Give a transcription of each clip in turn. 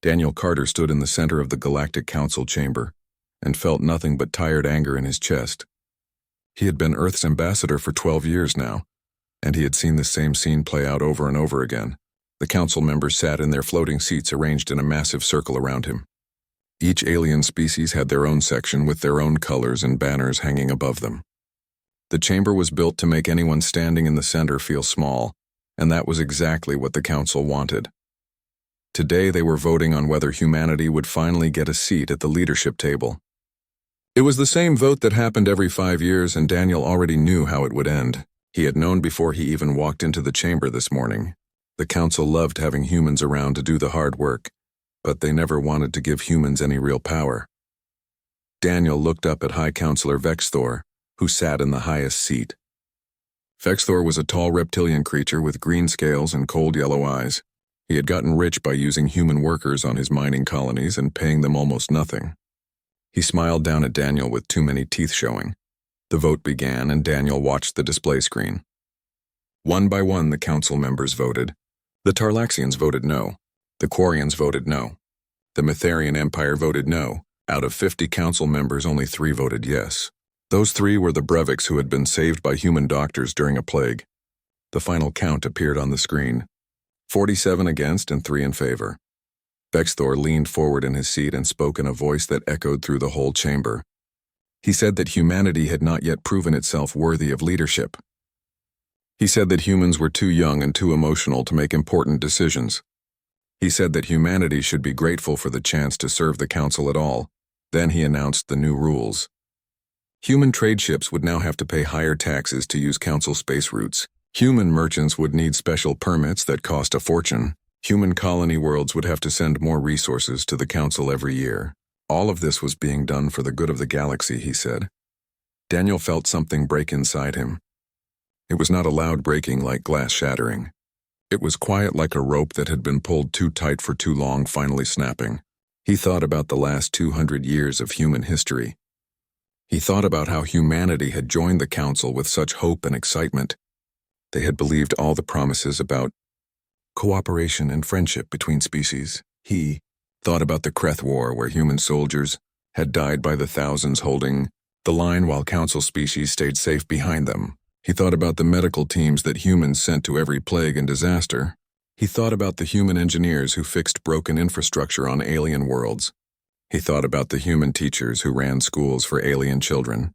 Daniel Carter stood in the center of the Galactic Council chamber and felt nothing but tired anger in his chest. He had been Earth's ambassador for 12 years now, and he had seen the same scene play out over and over again. The council members sat in their floating seats arranged in a massive circle around him. Each alien species had their own section with their own colors and banners hanging above them. The chamber was built to make anyone standing in the center feel small, and that was exactly what the council wanted. Today they were voting on whether humanity would finally get a seat at the leadership table. It was the same vote that happened every 5 years, and Daniel already knew how it would end. He had known before he even walked into the chamber this morning. The council loved having humans around to do the hard work, but they never wanted to give humans any real power. Daniel looked up at High Counselor Vexthor, who sat in the highest seat. Vexthor was a tall reptilian creature with green scales and cold yellow eyes. He had gotten rich by using human workers on his mining colonies and paying them almost nothing. He smiled down at Daniel with too many teeth showing. The vote began, and Daniel watched the display screen. One by one, the council members voted. The Tarlaxians voted no. The Quarians voted no. The Mytharian Empire voted no. Out of 50 council members, only 3 voted yes. Those 3 were the Breviks who had been saved by human doctors during a plague. The final count appeared on the screen. 47 against and 3 in favor. Vexthor leaned forward in his seat and spoke in a voice that echoed through the whole chamber. He said that humanity had not yet proven itself worthy of leadership. He said that humans were too young and too emotional to make important decisions. He said that humanity should be grateful for the chance to serve the council at all. Then he announced the new rules. Human trade ships would now have to pay higher taxes to use council space routes. Human merchants would need special permits that cost a fortune. Human colony worlds would have to send more resources to the council every year. All of this was being done for the good of the galaxy, he said. Daniel felt something break inside him. It was not a loud breaking like glass shattering. It was quiet like a rope that had been pulled too tight for too long, finally snapping. He thought about the last 200 years of human history. He thought about how humanity had joined the council with such hope and excitement. They had believed all the promises about cooperation and friendship between species. He thought about the Kreth War, where human soldiers had died by the thousands holding the line while council species stayed safe behind them. He thought about the medical teams that humans sent to every plague and disaster. He thought about the human engineers who fixed broken infrastructure on alien worlds. He thought about the human teachers who ran schools for alien children.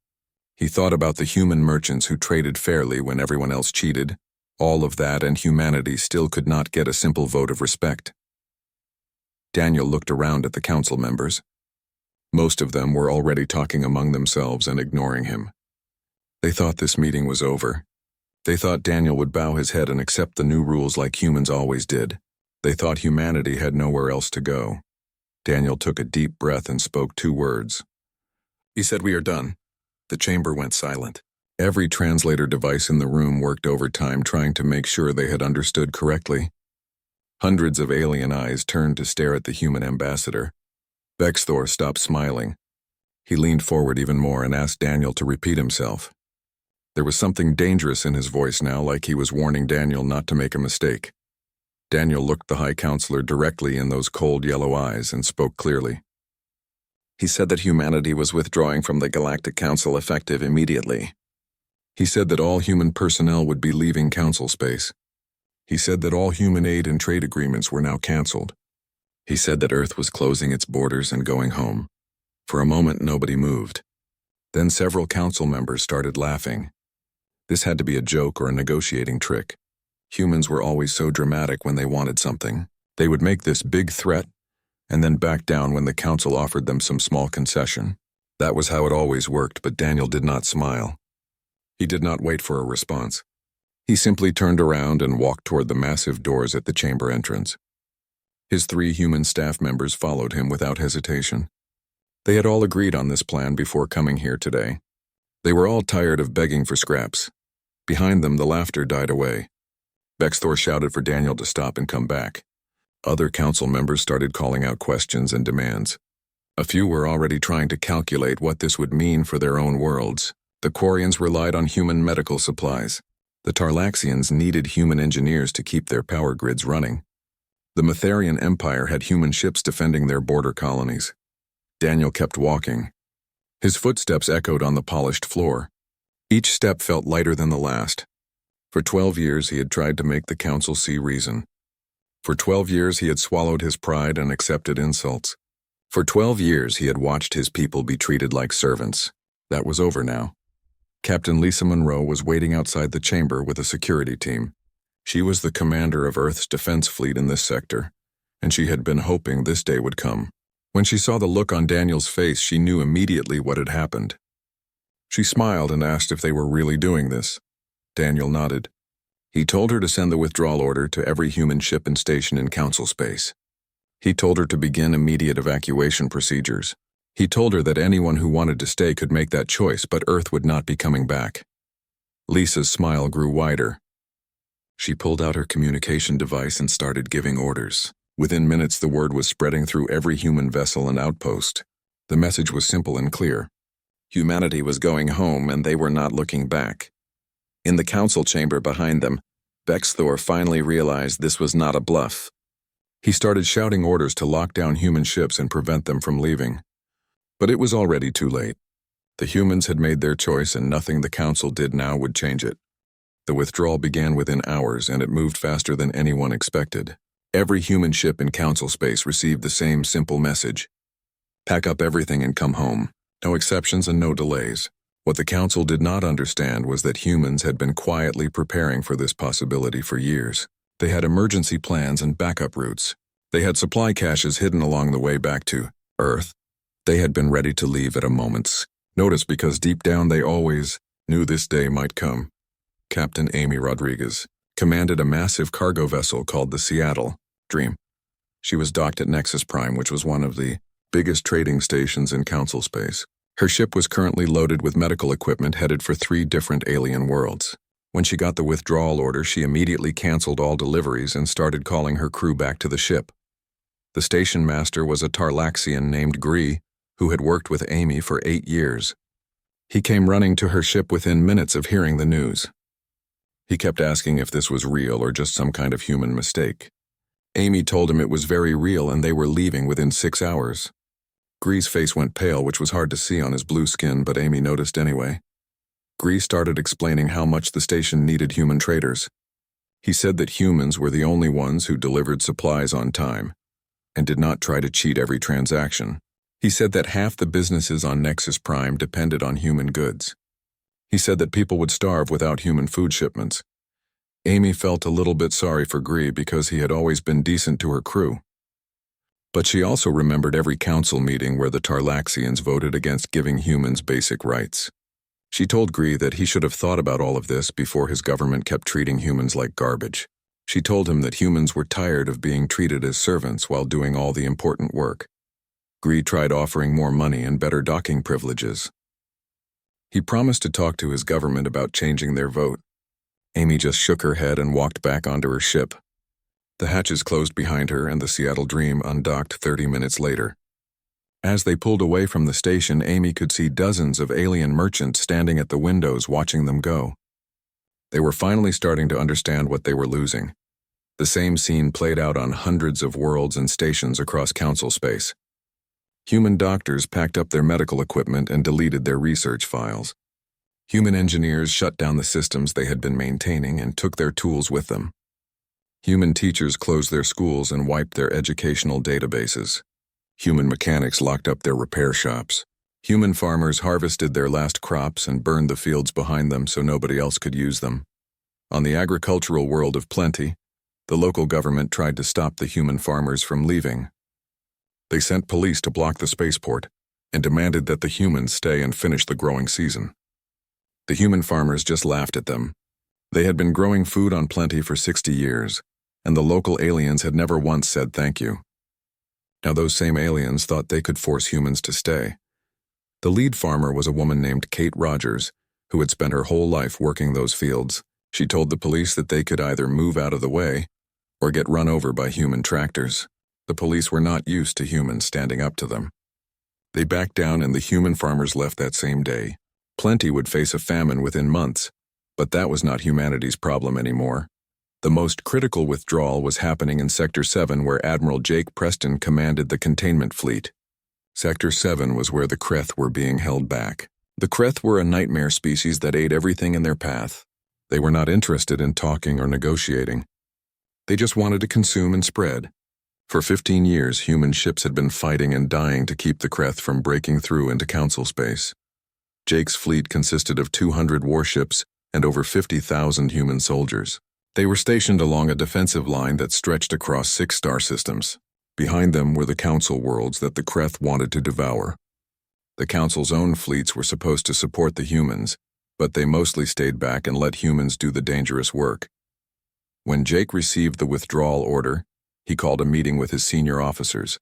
He thought about the human merchants who traded fairly when everyone else cheated. All of that, and humanity still could not get a simple vote of respect. Daniel looked around at the council members. Most of them were already talking among themselves and ignoring him. They thought this meeting was over. They thought Daniel would bow his head and accept the new rules like humans always did. They thought humanity had nowhere else to go. Daniel took a deep breath and spoke 2 words. He said, "We are done." The chamber went silent. Every translator device in the room worked overtime trying to make sure they had understood correctly. Hundreds of alien eyes turned to stare at the human ambassador. Vexthor stopped smiling. He leaned forward even more and asked Daniel to repeat himself. There was something dangerous in his voice now, like he was warning Daniel not to make a mistake. Daniel looked the High Counselor directly in those cold yellow eyes and spoke clearly. He said that humanity was withdrawing from the Galactic Council effective immediately. He said that all human personnel would be leaving council space. He said that all human aid and trade agreements were now canceled. He said that Earth was closing its borders and going home. For a moment, nobody moved. Then several council members started laughing. This had to be a joke or a negotiating trick. Humans were always so dramatic when they wanted something. They would make this big threat and then back down when the council offered them some small concession. That was how it always worked, but Daniel did not smile. He did not wait for a response. He simply turned around and walked toward the massive doors at the chamber entrance. His 3 human staff members followed him without hesitation. They had all agreed on this plan before coming here today. They were all tired of begging for scraps. Behind them, the laughter died away. Vexthor shouted for Daniel to stop and come back. Other council members started calling out questions and demands. A few were already trying to calculate what this would mean for their own worlds. The Quarians relied on human medical supplies. The Tarlaxians needed human engineers to keep their power grids running. The Matharian Empire had human ships defending their border colonies. Daniel kept walking. His footsteps echoed on the polished floor. Each step felt lighter than the last. For 12 years he had tried to make the council see reason. For 12 years he had swallowed his pride and accepted insults. For 12 years he had watched his people be treated like servants. That was over now. Captain Lisa Monroe was waiting outside the chamber with a security team. She was the commander of Earth's defense fleet in this sector, and she had been hoping this day would come. When she saw the look on Daniel's face, she knew immediately what had happened. She smiled and asked if they were really doing this. Daniel nodded. He told her to send the withdrawal order to every human ship and station in council space. He told her to begin immediate evacuation procedures. He told her that anyone who wanted to stay could make that choice, but Earth would not be coming back. Lisa's smile grew wider. She pulled out her communication device and started giving orders. Within minutes, the word was spreading through every human vessel and outpost. The message was simple and clear. Humanity was going home, and they were not looking back. In the council chamber behind them, Bexthor finally realized this was not a bluff. He started shouting orders to lock down human ships and prevent them from leaving. But it was already too late. The humans had made their choice, and nothing the council did now would change it. The withdrawal began within hours, and it moved faster than anyone expected. Every human ship in council space received the same simple message. Pack up everything and come home. No exceptions and no delays. What the council did not understand was that humans had been quietly preparing for this possibility for years. They had emergency plans and backup routes. They had supply caches hidden along the way back to Earth. They had been ready to leave at a moment's notice because deep down they always knew this day might come. Captain Amy Rodriguez commanded a massive cargo vessel called the Seattle Dream. She was docked at Nexus Prime, which was one of the biggest trading stations in council space. Her ship was currently loaded with medical equipment headed for 3 different alien worlds. When she got the withdrawal order, she immediately canceled all deliveries and started calling her crew back to the ship. The station master was a Tarlaxian named Gree, who had worked with Amy for 8 years. He came running to her ship within minutes of hearing the news. He kept asking if this was real or just some kind of human mistake. Amy told him it was very real and they were leaving within 6 hours. Gree's face went pale, which was hard to see on his blue skin, but Amy noticed anyway. Gree started explaining how much the station needed human traders. He said that humans were the only ones who delivered supplies on time and did not try to cheat every transaction. He said that half the businesses on Nexus Prime depended on human goods. He said that people would starve without human food shipments. Amy felt a little bit sorry for Gree because he had always been decent to her crew. But she also remembered every council meeting where the Tarlaxians voted against giving humans basic rights. She told Gree that he should have thought about all of this before his government kept treating humans like garbage. She told him that humans were tired of being treated as servants while doing all the important work. Gree tried offering more money and better docking privileges. He promised to talk to his government about changing their vote. Amy just shook her head and walked back onto her ship. The hatches closed behind her and the Seattle Dream undocked 30 minutes later. As they pulled away from the station, Amy could see dozens of alien merchants standing at the windows watching them go. They were finally starting to understand what they were losing. The same scene played out on hundreds of worlds and stations across council space. Human doctors packed up their medical equipment and deleted their research files. Human engineers shut down the systems they had been maintaining and took their tools with them. Human teachers closed their schools and wiped their educational databases. Human mechanics locked up their repair shops. Human farmers harvested their last crops and burned the fields behind them so nobody else could use them. On the agricultural world of plenty, the local government tried to stop the human farmers from leaving. They sent police to block the spaceport and demanded that the humans stay and finish the growing season. The human farmers just laughed at them. They had been growing food on plenty for 60 years, and the local aliens had never once said thank you. Now those same aliens thought they could force humans to stay. The lead farmer was a woman named Kate Rogers, who had spent her whole life working those fields. She told the police that they could either move out of the way or get run over by human tractors. The police were not used to humans standing up to them. They backed down and the human farmers left that same day. Plenty would face a famine within months, but that was not humanity's problem anymore. The most critical withdrawal was happening in Sector 7, where Admiral Jake Preston commanded the containment fleet. Sector 7 was where the Kreth were being held back. The Kreth were a nightmare species that ate everything in their path. They were not interested in talking or negotiating. They just wanted to consume and spread. For 15 years, human ships had been fighting and dying to keep the Kreth from breaking through into Council space. Jake's fleet consisted of 200 warships and over 50,000 human soldiers. They were stationed along a defensive line that stretched across 6 star systems. Behind them were the Council worlds that the Kreth wanted to devour. The Council's own fleets were supposed to support the humans, but they mostly stayed back and let humans do the dangerous work. When Jake received the withdrawal order, he called a meeting with his senior officers.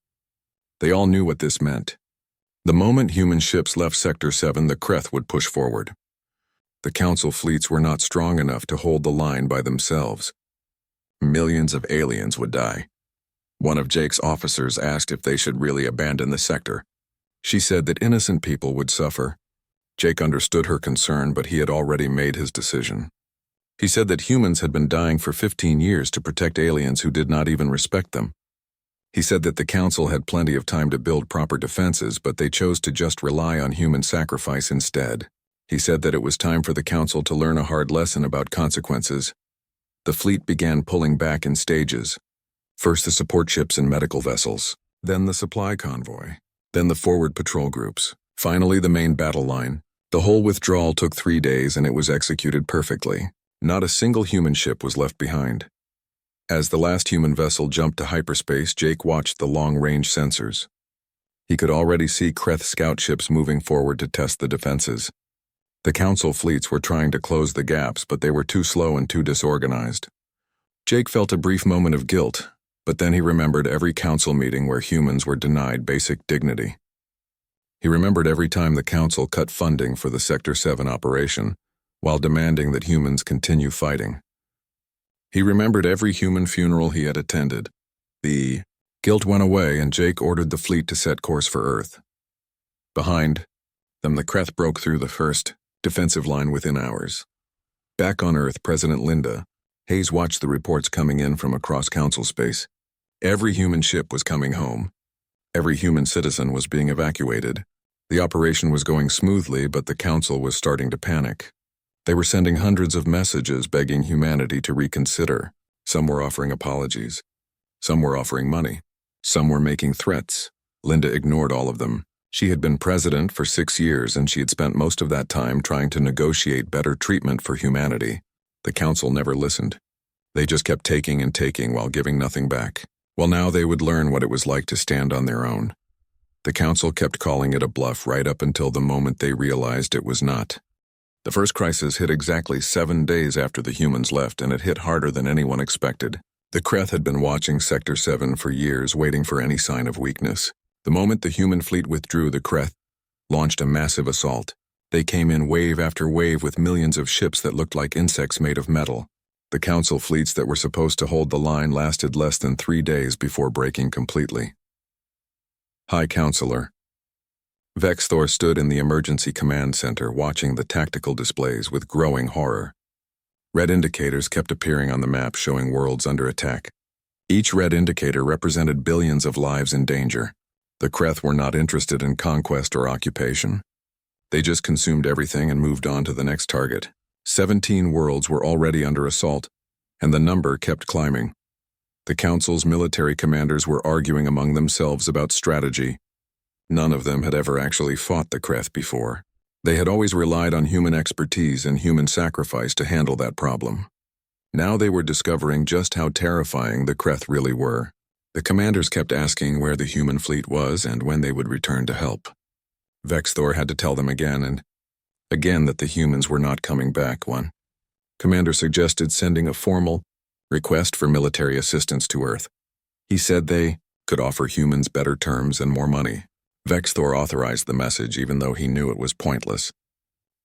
They all knew what this meant. The moment human ships left Sector 7, the Kreth would push forward. The Council fleets were not strong enough to hold the line by themselves. Millions of aliens would die. One of Jake's officers asked if they should really abandon the sector. She said that innocent people would suffer. Jake understood her concern, but he had already made his decision. He said that humans had been dying for 15 years to protect aliens who did not even respect them. He said that the Council had plenty of time to build proper defenses, but they chose to just rely on human sacrifice instead. He said that it was time for the Council to learn a hard lesson about consequences. The fleet began pulling back in stages. First the support ships and medical vessels, then the supply convoy, then the forward patrol groups, finally the main battle line. The whole withdrawal took 3 days and it was executed perfectly. Not a single human ship was left behind. As the last human vessel jumped to hyperspace, Jake watched the long-range sensors. He could already see Kreth scout ships moving forward to test the defenses. The Council fleets were trying to close the gaps, but they were too slow and too disorganized. Jake felt a brief moment of guilt, but then he remembered every Council meeting where humans were denied basic dignity. He remembered every time the Council cut funding for the Sector 7 operation, while demanding that humans continue fighting. He remembered every human funeral he had attended. The guilt went away and Jake ordered the fleet to set course for Earth. Behind them, the Kreth broke through the first defensive line within hours. Back on Earth, President Linda Hayes watched the reports coming in from across Council space. Every human ship was coming home. Every human citizen was being evacuated. The operation was going smoothly, but the Council was starting to panic. They were sending hundreds of messages begging humanity to reconsider. Some were offering apologies. Some were offering money. Some were making threats. Linda ignored all of them. She had been president for 6 years and she had spent most of that time trying to negotiate better treatment for humanity. The Council never listened. They just kept taking and taking while giving nothing back. Well, now they would learn what it was like to stand on their own. The Council kept calling it a bluff right up until the moment they realized it was not. The first crisis hit exactly 7 days after the humans left, and it hit harder than anyone expected. The Kreth had been watching Sector 7 for years, waiting for any sign of weakness. The moment the human fleet withdrew, the Kreth launched a massive assault. They came in wave after wave with millions of ships that looked like insects made of metal. The Council fleets that were supposed to hold the line lasted less than 3 days before breaking completely. High Counselor Vexthor stood in the emergency command center watching the tactical displays with growing horror. Red indicators kept appearing on the map showing worlds under attack. Each red indicator represented billions of lives in danger. The Kreth were not interested in conquest or occupation. They just consumed everything and moved on to the next target. 17 worlds were already under assault, and the number kept climbing. The Council's military commanders were arguing among themselves about strategy. None of them had ever actually fought the Kreth before. They had always relied on human expertise and human sacrifice to handle that problem. Now they were discovering just how terrifying the Kreth really were. The commanders kept asking where the human fleet was and when they would return to help. Vexthor had to tell them again and again that the humans were not coming back. One commander suggested sending a formal request for military assistance to Earth. He said they could offer humans better terms and more money. Vexthor authorized the message even though he knew it was pointless.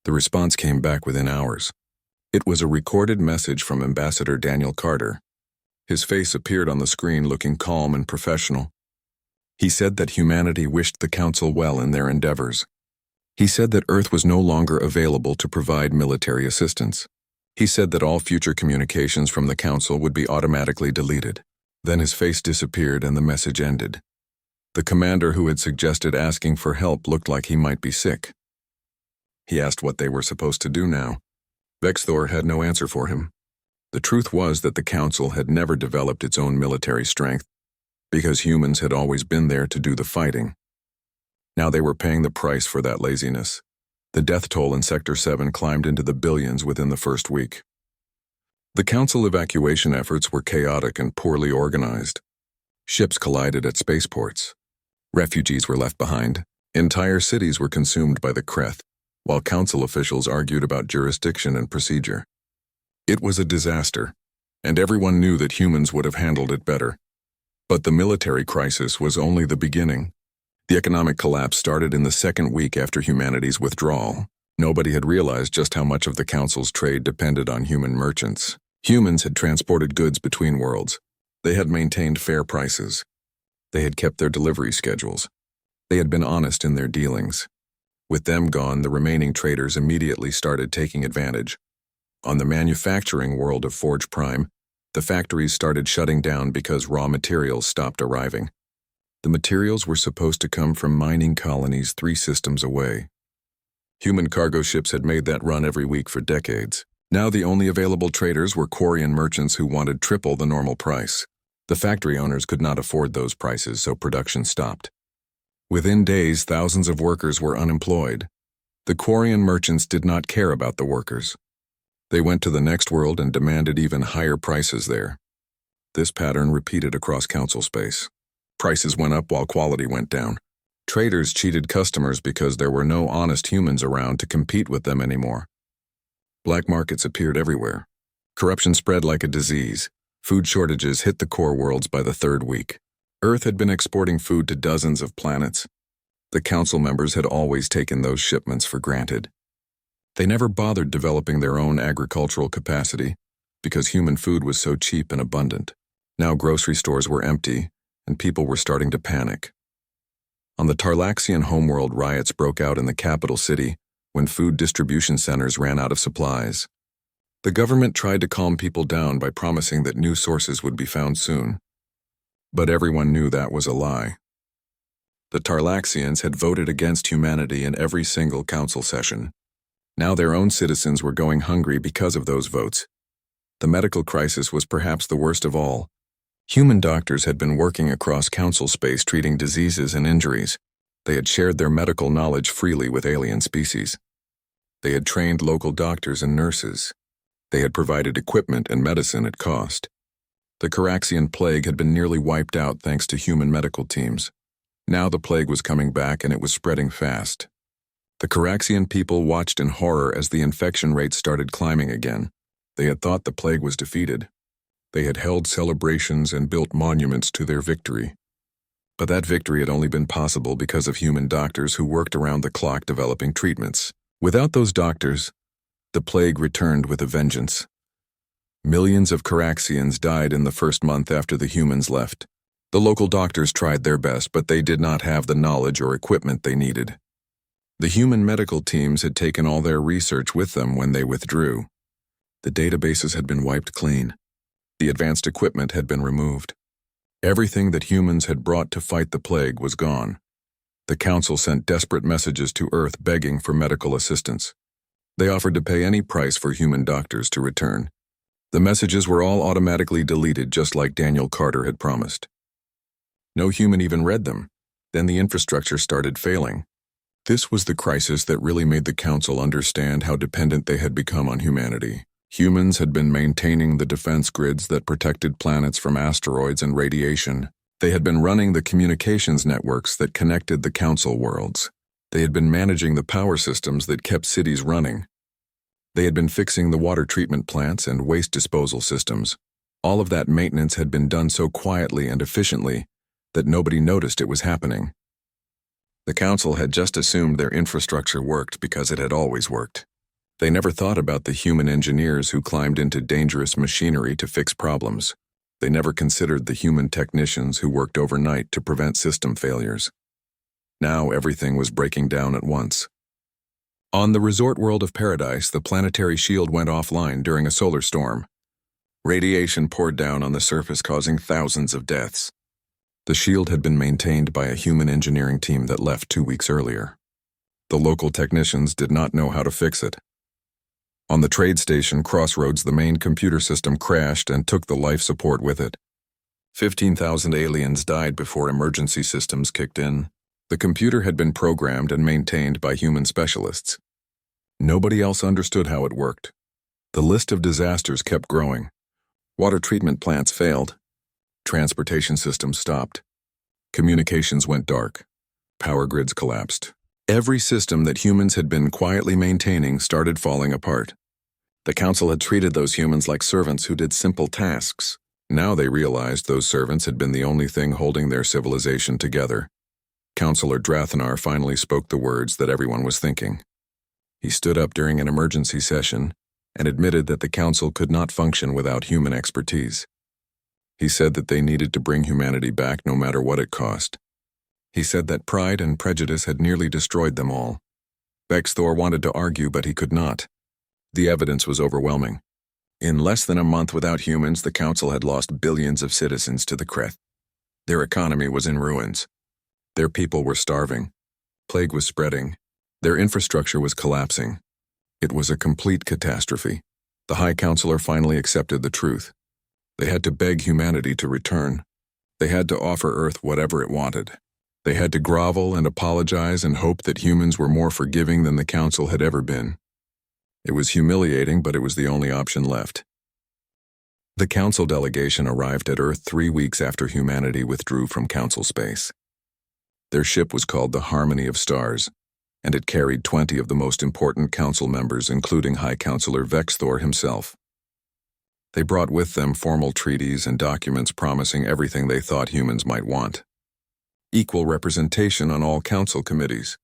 The response came back within hours. It was a recorded message from Ambassador Daniel Carter. His face appeared on the screen looking calm and professional. He said that humanity wished the Council well in their endeavors. He said that Earth was no longer available to provide military assistance. He said that all future communications from the council would be automatically deleted. Then his face disappeared and the message ended. The commander who had suggested asking for help looked like he might be sick. He asked what they were supposed to do now. Vexthor had no answer for him. The truth was that the council had never developed its own military strength because humans had always been there to do the fighting. Now they were paying the price for that laziness. The death toll in Sector 7 climbed into the billions within the first week. The council evacuation efforts were chaotic and poorly organized. Ships collided at spaceports. Refugees were left behind. Entire cities were consumed by the Kreth, while council officials argued about jurisdiction and procedure. It was a disaster, and everyone knew that humans would have handled it better. But the military crisis was only the beginning. The economic collapse started in the second week after humanity's withdrawal. Nobody had realized just how much of the council's trade depended on human merchants. Humans had transported goods between worlds. They had maintained fair prices. They had kept their delivery schedules. They had been honest in their dealings. With them gone, the remaining traders immediately started taking advantage. On the manufacturing world of Forge Prime, the factories started shutting down because raw materials stopped arriving. The materials were supposed to come from mining colonies 3 systems away. Human cargo ships had made that run every week for decades. Now the only available traders were Quarian merchants who wanted triple the normal price. The factory owners could not afford those prices, so production stopped. Within days, thousands of workers were unemployed. The Quarian merchants did not care about the workers. They went to the next world and demanded even higher prices there. This pattern repeated across council space. Prices went up while quality went down. Traders cheated customers because there were no honest humans around to compete with them anymore. Black markets appeared everywhere. Corruption spread like a disease. Food shortages hit the core worlds by the 3rd week. Earth had been exporting food to dozens of planets. The council members had always taken those shipments for granted. They never bothered developing their own agricultural capacity because human food was so cheap and abundant. Now grocery stores were empty, and people were starting to panic. On the Tarlaxian homeworld, riots broke out in the capital city when food distribution centers ran out of supplies. The government tried to calm people down by promising that new sources would be found soon. But everyone knew that was a lie. The Tarlaxians had voted against humanity in every single council session. Now their own citizens were going hungry because of those votes. The medical crisis was perhaps the worst of all. Human doctors had been working across council space treating diseases and injuries. They had shared their medical knowledge freely with alien species. They had trained local doctors and nurses. They had provided equipment and medicine at cost. The Caraxian plague had been nearly wiped out thanks to human medical teams. Now the plague was coming back and it was spreading fast. The Caraxian people watched in horror as the infection rates started climbing again. They had thought the plague was defeated. They had held celebrations and built monuments to their victory. But that victory had only been possible because of human doctors who worked around the clock developing treatments. Without those doctors, the plague returned with a vengeance. Millions of Caraxians died in the first month after the humans left. The local doctors tried their best, but they did not have the knowledge or equipment they needed. The human medical teams had taken all their research with them when they withdrew. The databases had been wiped clean. The advanced equipment had been removed. Everything that humans had brought to fight the plague was gone. The council sent desperate messages to Earth begging for medical assistance. They offered to pay any price for human doctors to return. The messages were all automatically deleted just like Daniel Carter had promised. No human even read them. Then the infrastructure started failing. This was the crisis that really made the council understand how dependent they had become on humanity. Humans had been maintaining the defense grids that protected planets from asteroids and radiation. They had been running the communications networks that connected the council worlds. They had been managing the power systems that kept cities running. They had been fixing the water treatment plants and waste disposal systems. All of that maintenance had been done so quietly and efficiently that nobody noticed it was happening. The council had just assumed their infrastructure worked because it had always worked. They never thought about the human engineers who climbed into dangerous machinery to fix problems. They never considered the human technicians who worked overnight to prevent system failures. Now everything was breaking down at once. On the resort world of Paradise, the planetary shield went offline during a solar storm. Radiation poured down on the surface, causing thousands of deaths. The shield had been maintained by a human engineering team that left 2 weeks earlier. The local technicians did not know how to fix it. On the trade station Crossroads, the main computer system crashed and took the life support with it. 15,000 aliens died before emergency systems kicked in. The computer had been programmed and maintained by human specialists. Nobody else understood how it worked. The list of disasters kept growing. Water treatment plants failed. Transportation systems stopped. Communications went dark. Power grids collapsed. Every system that humans had been quietly maintaining started falling apart. The council had treated those humans like servants who did simple tasks. Now they realized those servants had been the only thing holding their civilization together. Councillor Drathanar finally spoke the words that everyone was thinking. He stood up during an emergency session and admitted that the council could not function without human expertise. He said that they needed to bring humanity back no matter what it cost. He said that pride and prejudice had nearly destroyed them all. Vexthor wanted to argue, but he could not. The evidence was overwhelming. In less than a month without humans, the council had lost billions of citizens to the Kreth. Their economy was in ruins. Their people were starving. Plague was spreading. Their infrastructure was collapsing. It was a complete catastrophe. The High Counselor finally accepted the truth. They had to beg humanity to return. They had to offer Earth whatever it wanted. They had to grovel and apologize and hope that humans were more forgiving than the Council had ever been. It was humiliating, but it was the only option left. The Council delegation arrived at Earth 3 weeks after humanity withdrew from Council space. Their ship was called the Harmony of Stars, and it carried 20 of the most important Council members, including High Counselor Vexthor himself. They brought with them formal treaties and documents promising everything they thought humans might want. Equal representation on all council committees,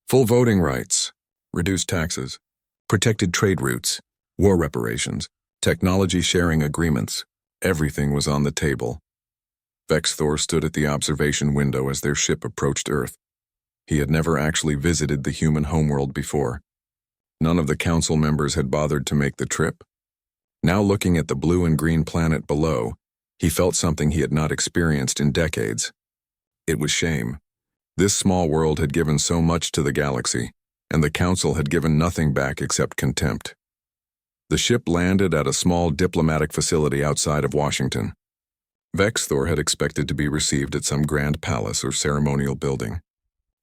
full voting rights, reduced taxes, protected trade routes, war reparations, technology sharing agreements. Everything was on the table. Vexthor stood at the observation window as their ship approached Earth. He had never actually visited the human homeworld before. None of the council members had bothered to make the trip. Now looking at the blue and green planet below, he felt something he had not experienced in decades. It was shame. This small world had given so much to the galaxy, and the council had given nothing back except contempt. The ship landed at a small diplomatic facility outside of Washington. Vexthor had expected to be received at some grand palace or ceremonial building.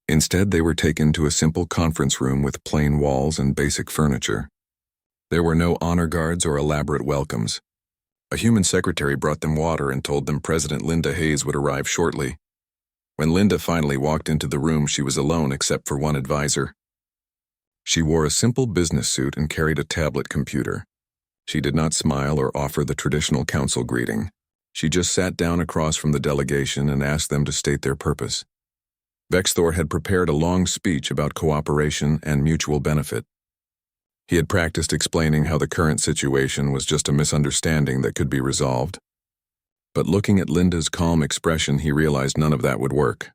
Instead, they were taken to a simple conference room with plain walls and basic furniture. There were no honor guards or elaborate welcomes. A human secretary brought them water and told them President Linda Hayes would arrive shortly. When Linda finally walked into the room, she was alone except for one advisor. She wore a simple business suit and carried a tablet computer. She did not smile or offer the traditional council greeting. She just sat down across from the delegation and asked them to state their purpose. Vexthor had prepared a long speech about cooperation and mutual benefit. He had practiced explaining how the current situation was just a misunderstanding that could be resolved. But looking at Linda's calm expression, he realized none of that would work.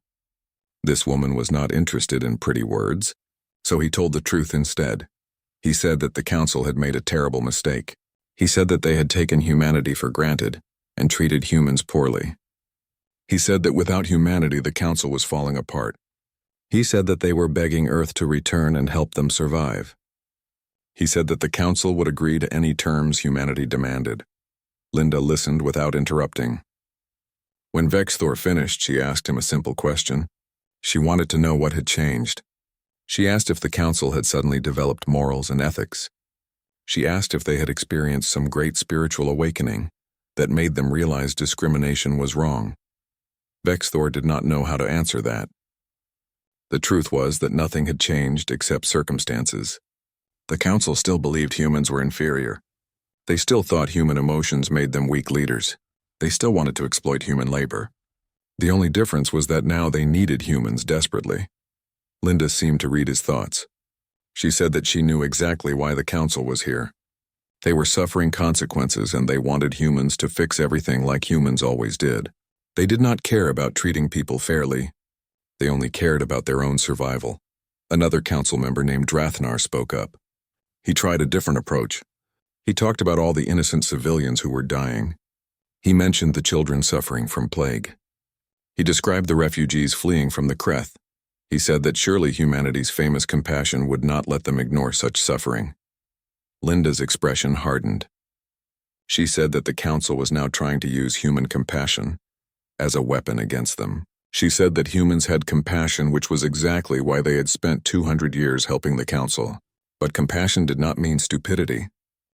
This woman was not interested in pretty words, so he told the truth instead. He said that the council had made a terrible mistake. He said that they had taken humanity for granted and treated humans poorly. He said that without humanity, the council was falling apart. He said that they were begging Earth to return and help them survive. He said that the council would agree to any terms humanity demanded. Linda listened without interrupting. When Vexthor finished, she asked him a simple question. She wanted to know what had changed. She asked if the council had suddenly developed morals and ethics. She asked if they had experienced some great spiritual awakening that made them realize discrimination was wrong. Vexthor did not know how to answer that. The truth was that nothing had changed except circumstances. The council still believed humans were inferior. They still thought human emotions made them weak leaders. They still wanted to exploit human labor. The only difference was that now they needed humans desperately. Linda seemed to read his thoughts. She said that she knew exactly why the council was here. They were suffering consequences, and they wanted humans to fix everything like humans always did. They did not care about treating people fairly. They only cared about their own survival. Another council member named Drathnar spoke up. He tried a different approach. He talked about all the innocent civilians who were dying. He mentioned the children suffering from plague. He described the refugees fleeing from the Kreth. He said that surely humanity's famous compassion would not let them ignore such suffering. Linda's expression hardened. She said that the council was now trying to use human compassion as a weapon against them. She said that humans had compassion, which was exactly why they had spent 200 years helping the council. But compassion did not mean stupidity.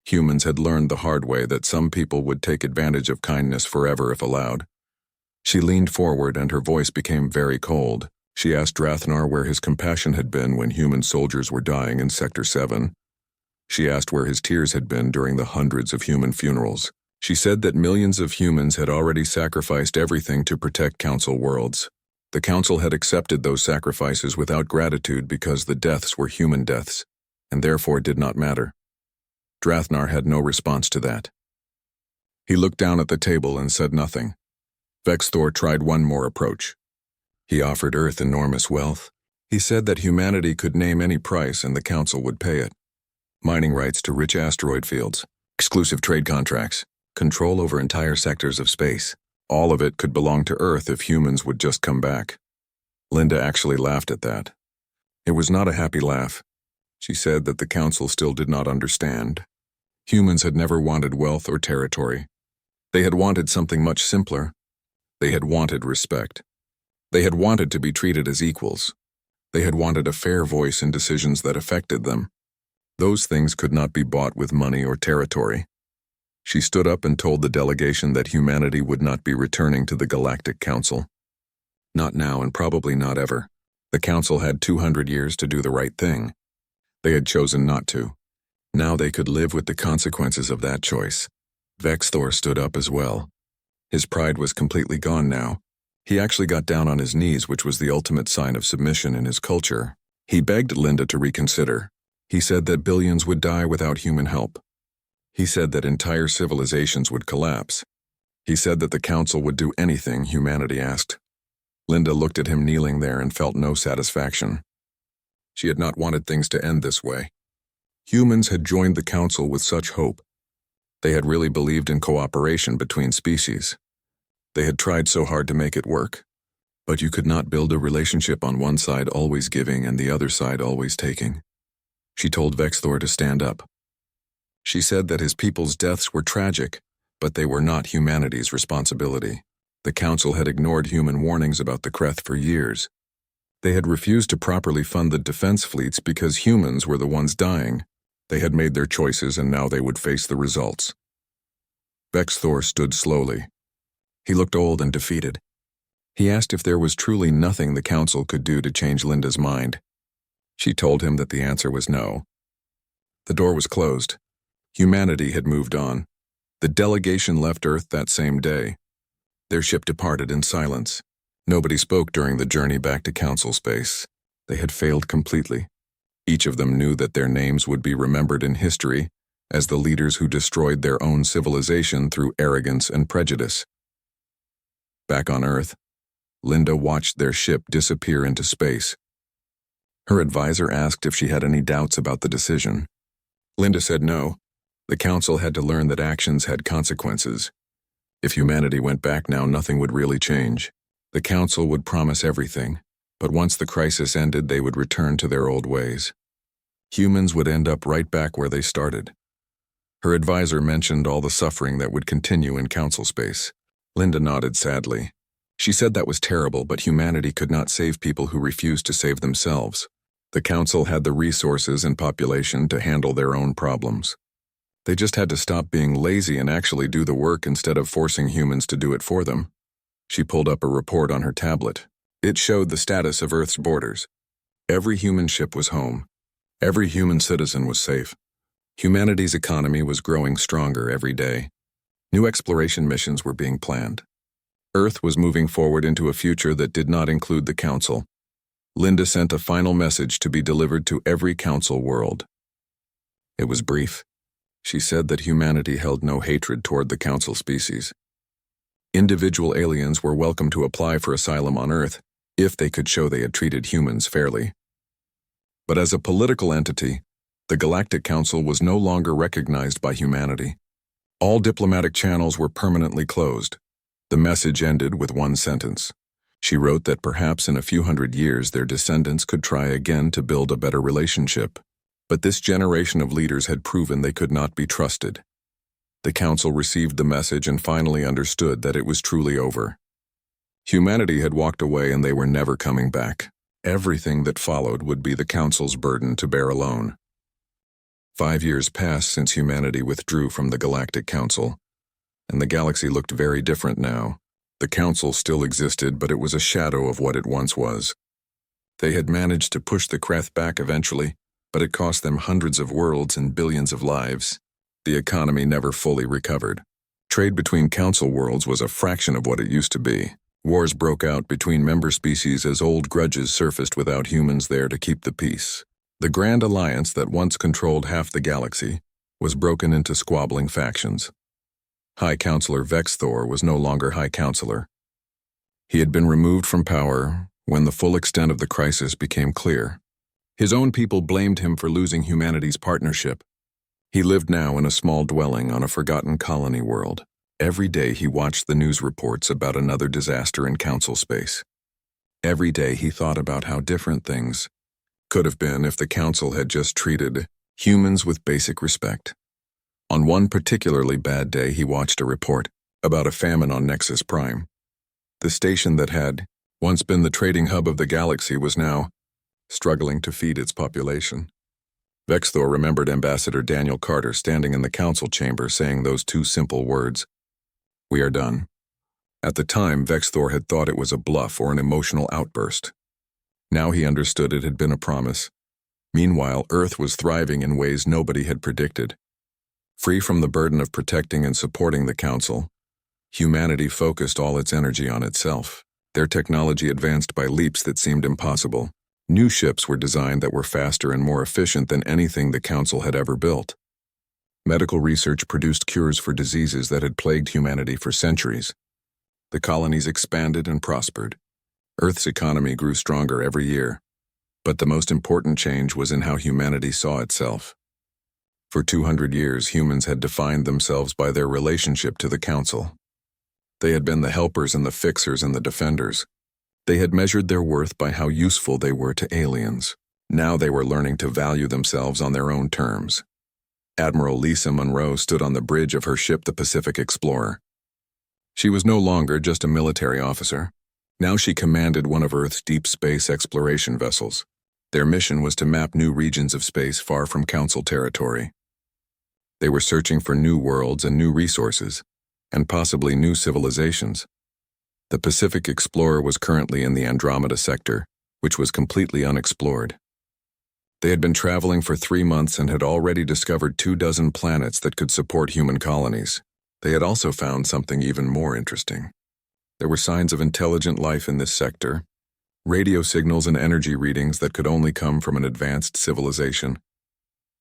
Humans had learned the hard way that some people would take advantage of kindness forever if allowed. She leaned forward and her voice became very cold. She asked Drathnar where his compassion had been when human soldiers were dying in Sector 7. She asked where his tears had been during the hundreds of human funerals. She said that millions of humans had already sacrificed everything to protect Council worlds. The Council had accepted those sacrifices without gratitude because the deaths were human deaths, and therefore did not matter. Drathnar had no response to that. He looked down at the table and said nothing. Vexthor tried one more approach. He offered Earth enormous wealth. He said that humanity could name any price and the Council would pay it. Mining rights to rich asteroid fields, exclusive trade contracts, control over entire sectors of space. All of it could belong to Earth if humans would just come back. Linda actually laughed at that. It was not a happy laugh. She said that the Council still did not understand. Humans had never wanted wealth or territory. They had wanted something much simpler. They had wanted respect. They had wanted to be treated as equals. They had wanted a fair voice in decisions that affected them. Those things could not be bought with money or territory. She stood up and told the delegation that humanity would not be returning to the Galactic Council. Not now and probably not ever. The Council had 200 years to do the right thing. They had chosen not to. Now they could live with the consequences of that choice. Vexthor stood up as well. His pride was completely gone now. He actually got down on his knees, which was the ultimate sign of submission in his culture. He begged Linda to reconsider. He said that billions would die without human help. He said that entire civilizations would collapse. He said that the Council would do anything humanity asked. Linda looked at him kneeling there and felt no satisfaction. She had not wanted things to end this way. Humans had joined the Council with such hope. They had really believed in cooperation between species. They had tried so hard to make it work. But you could not build a relationship on one side always giving and the other side always taking. She told Vexthor to stand up. She said that his people's deaths were tragic, but they were not humanity's responsibility. The Council had ignored human warnings about the Kreth for years. They had refused to properly fund the defense fleets because humans were the ones dying. They had made their choices and now they would face the results. Vexthor stood slowly. He looked old and defeated. He asked if there was truly nothing the Council could do to change Linda's mind. She told him that the answer was no. The door was closed. Humanity had moved on. The delegation left Earth that same day. Their ship departed in silence. Nobody spoke during the journey back to Council space. They had failed completely. Each of them knew that their names would be remembered in history as the leaders who destroyed their own civilization through arrogance and prejudice. Back on Earth, Linda watched their ship disappear into space. Her advisor asked if she had any doubts about the decision. Linda said no. The Council had to learn that actions had consequences. If humanity went back now, nothing would really change. The Council would promise everything, but once the crisis ended, they would return to their old ways. Humans would end up right back where they started. Her advisor mentioned all the suffering that would continue in Council space. Linda nodded sadly. She said that was terrible, but humanity could not save people who refused to save themselves. The Council had the resources and population to handle their own problems. They just had to stop being lazy and actually do the work instead of forcing humans to do it for them. She pulled up a report on her tablet. It showed the status of Earth's borders. Every human ship was home. Every human citizen was safe. Humanity's economy was growing stronger every day. New exploration missions were being planned. Earth was moving forward into a future that did not include the Council. Linda sent a final message to be delivered to every Council world. It was brief. She said that humanity held no hatred toward the Council species. Individual aliens were welcome to apply for asylum on Earth if they could show they had treated humans fairly. But as a political entity, the Galactic Council was no longer recognized by humanity. All diplomatic channels were permanently closed. The message ended with one sentence. She wrote that perhaps in a few hundred years their descendants could try again to build a better relationship. But this generation of leaders had proven they could not be trusted. The Council received the message and finally understood that it was truly over. Humanity had walked away and they were never coming back. Everything that followed would be the Council's burden to bear alone. 5 years passed since humanity withdrew from the Galactic Council, and the galaxy looked very different now. The Council still existed, but it was a shadow of what it once was. They had managed to push the Kreth back eventually, but it cost them hundreds of worlds and billions of lives. The economy never fully recovered. Trade between Council worlds was a fraction of what it used to be. Wars broke out between member species as old grudges surfaced without humans there to keep the peace. The Grand Alliance that once controlled half the galaxy was broken into squabbling factions. High Counselor Vexthor was no longer High Counselor. He had been removed from power when the full extent of the crisis became clear. His own people blamed him for losing humanity's partnership. He lived now in a small dwelling on a forgotten colony world. Every day he watched the news reports about another disaster in Council space. Every day he thought about how different things could have been if the Council had just treated humans with basic respect. On one particularly bad day, he watched a report about a famine on Nexus Prime. The station that had once been the trading hub of the galaxy was now struggling to feed its population. Vexthor remembered Ambassador Daniel Carter standing in the Council chamber saying those two simple words, "We are done." At the time, Vexthor had thought it was a bluff or an emotional outburst. Now he understood it had been a promise. Meanwhile, Earth was thriving in ways nobody had predicted. Free from the burden of protecting and supporting the Council, humanity focused all its energy on itself. Their technology advanced by leaps that seemed impossible. New ships were designed that were faster and more efficient than anything the Council had ever built. Medical research produced cures for diseases that had plagued humanity for centuries. The colonies expanded and prospered. Earth's economy grew stronger every year. But the most important change was in how humanity saw itself. For 200 years, humans had defined themselves by their relationship to the Council. They had been the helpers and the fixers and the defenders. They had measured their worth by how useful they were to aliens. Now they were learning to value themselves on their own terms. Admiral Lisa Monroe stood on the bridge of her ship, the Pacific Explorer. She was no longer just a military officer. Now she commanded one of Earth's deep space exploration vessels. Their mission was to map new regions of space far from Council territory. They were searching for new worlds and new resources, and possibly new civilizations. The Pacific Explorer was currently in the Andromeda sector, which was completely unexplored. They had been traveling for 3 months and had already discovered 24 planets that could support human colonies. They had also found something even more interesting. There were signs of intelligent life in this sector, radio signals and energy readings that could only come from an advanced civilization.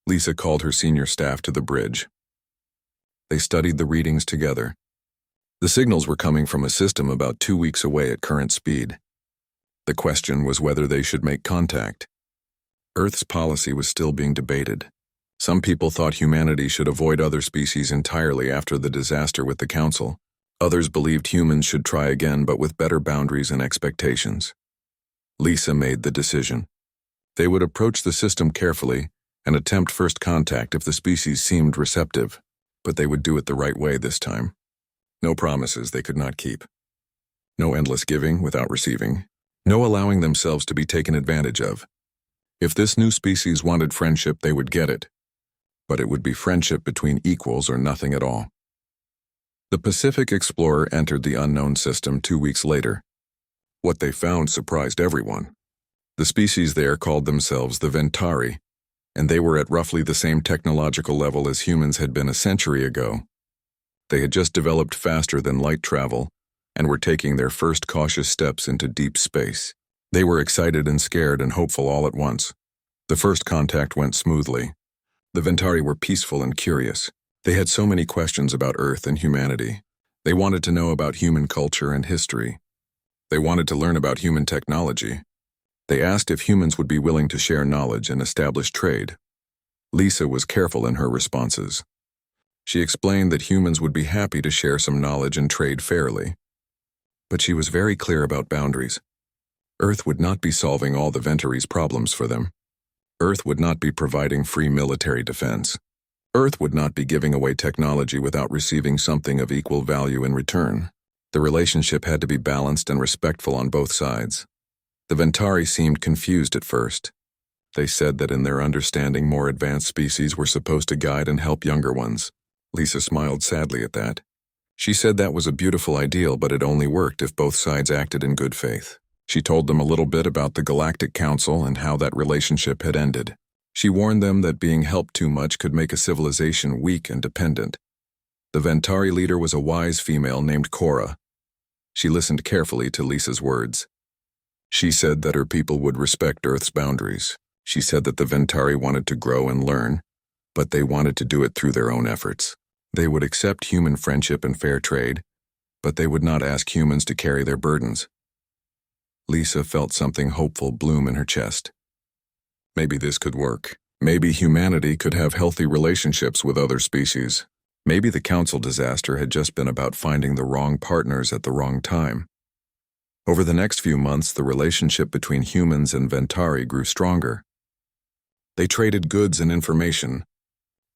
Lisa called her senior staff to the bridge. They studied the readings together. The signals were coming from a system about 2 weeks away at current speed. The question was whether they should make contact. Earth's policy was still being debated. Some people thought humanity should avoid other species entirely after the disaster with the Council. Others believed humans should try again, but with better boundaries and expectations. Lisa made the decision. They would approach the system carefully and attempt first contact if the species seemed receptive, but they would do it the right way this time. No promises they could not keep. No endless giving without receiving. No allowing themselves to be taken advantage of. If this new species wanted friendship, they would get it. But it would be friendship between equals or nothing at all. The Pacific Explorer entered the unknown system 2 weeks later. What they found surprised everyone. The species there called themselves the Ventari, and they were at roughly the same technological level as humans had been a century ago. They had just developed faster than light travel and were taking their first cautious steps into deep space. They were excited and scared and hopeful all at once. The first contact went smoothly. The Ventari were peaceful and curious. They had so many questions about Earth and humanity. They wanted to know about human culture and history. They wanted to learn about human technology. They asked if humans would be willing to share knowledge and establish trade. Lisa was careful in her responses. She explained that humans would be happy to share some knowledge and trade fairly. But she was very clear about boundaries. Earth would not be solving all the Ventaries' problems for them. Earth would not be providing free military defense. Earth would not be giving away technology without receiving something of equal value in return. The relationship had to be balanced and respectful on both sides. The Ventari seemed confused at first. They said that in their understanding, more advanced species were supposed to guide and help younger ones. Lisa smiled sadly at that. She said that was a beautiful ideal, but it only worked if both sides acted in good faith. She told them a little bit about the Galactic Council and how that relationship had ended. She warned them that being helped too much could make a civilization weak and dependent. The Ventari leader was a wise female named Cora. She listened carefully to Lisa's words. She said that her people would respect Earth's boundaries. She said that the Ventari wanted to grow and learn, but they wanted to do it through their own efforts. They would accept human friendship and fair trade, but they would not ask humans to carry their burdens. Lisa felt something hopeful bloom in her chest. Maybe this could work. Maybe humanity could have healthy relationships with other species. Maybe the council disaster had just been about finding the wrong partners at the wrong time. Over the next few months, the relationship between humans and Ventari grew stronger. They traded goods and information.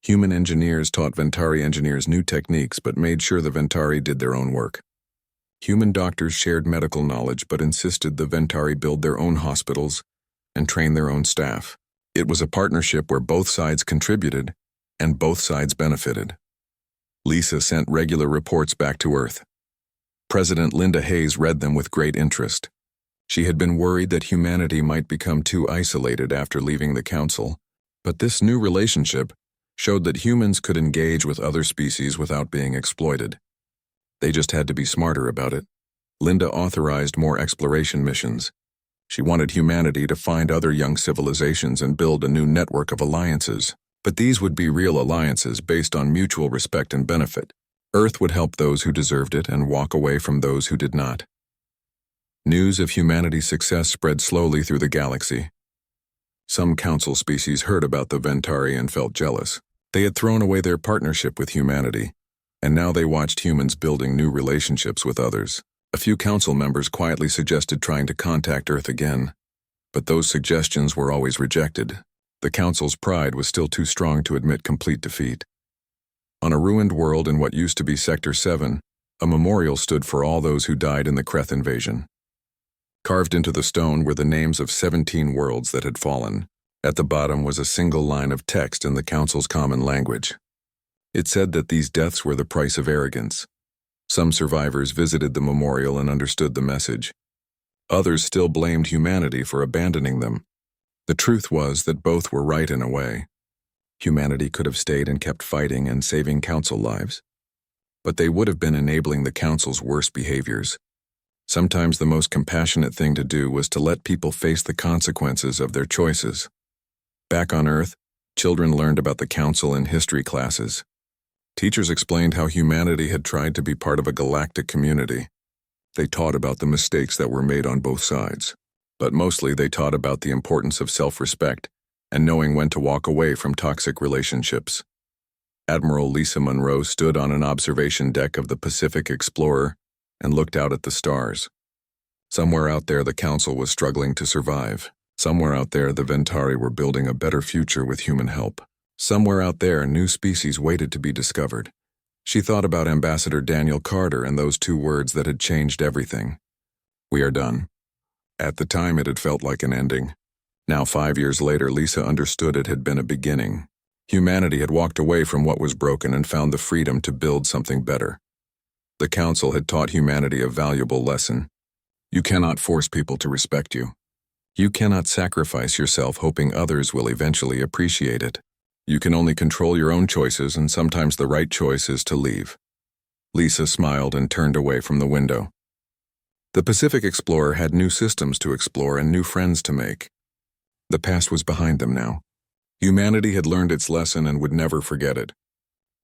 Human engineers taught Ventari engineers new techniques but made sure the Ventari did their own work. Human doctors shared medical knowledge but insisted the Ventari build their own hospitals and train their own staff. It was a partnership where both sides contributed and both sides benefited. Lisa sent regular reports back to Earth. President Linda Hayes read them with great interest. She had been worried that humanity might become too isolated after leaving the council, but this new relationship showed that humans could engage with other species without being exploited. They just had to be smarter about it. Linda authorized more exploration missions. She wanted humanity to find other young civilizations and build a new network of alliances. But these would be real alliances based on mutual respect and benefit. Earth would help those who deserved it and walk away from those who did not. News of humanity's success spread slowly through the galaxy. Some council species heard about the Ventari and felt jealous. They had thrown away their partnership with humanity, and now they watched humans building new relationships with others. A few council members quietly suggested trying to contact Earth again, but those suggestions were always rejected. The council's pride was still too strong to admit complete defeat. On a ruined world in what used to be Sector 7, a memorial stood for all those who died in the Kreth invasion. Carved into the stone were the names of 17 worlds that had fallen. At the bottom was a single line of text in the council's common language. It said that these deaths were the price of arrogance. Some survivors visited the memorial and understood the message. Others still blamed humanity for abandoning them. The truth was that both were right in a way. Humanity could have stayed and kept fighting and saving council lives. But they would have been enabling the council's worst behaviors. Sometimes the most compassionate thing to do was to let people face the consequences of their choices. Back on Earth, children learned about the council in history classes. Teachers explained how humanity had tried to be part of a galactic community. They taught about the mistakes that were made on both sides. But mostly they taught about the importance of self-respect and knowing when to walk away from toxic relationships. Admiral Lisa Monroe stood on an observation deck of the Pacific Explorer and looked out at the stars. Somewhere out there the council was struggling to survive. Somewhere out there the Ventari were building a better future with human help. Somewhere out there new species waited to be discovered. She thought about Ambassador Daniel Carter and those two words that had changed everything. We are done. At the time it had felt like an ending. Now 5 years later Lisa understood it had been a beginning. Humanity had walked away from what was broken and found the freedom to build something better. The council had taught humanity a valuable lesson. You cannot force people to respect you. You cannot sacrifice yourself hoping others will eventually appreciate it. You can only control your own choices, and sometimes the right choice is to leave. Lisa smiled and turned away from the window. The Pacific Explorer had new systems to explore and new friends to make. The past was behind them now. Humanity had learned its lesson and would never forget it.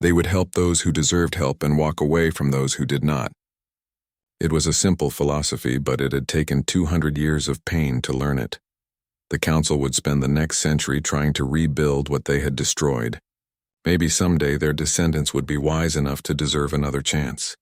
They would help those who deserved help and walk away from those who did not. It was a simple philosophy, but it had taken 200 years of pain to learn it. The council would spend the next century trying to rebuild what they had destroyed. Maybe someday their descendants would be wise enough to deserve another chance.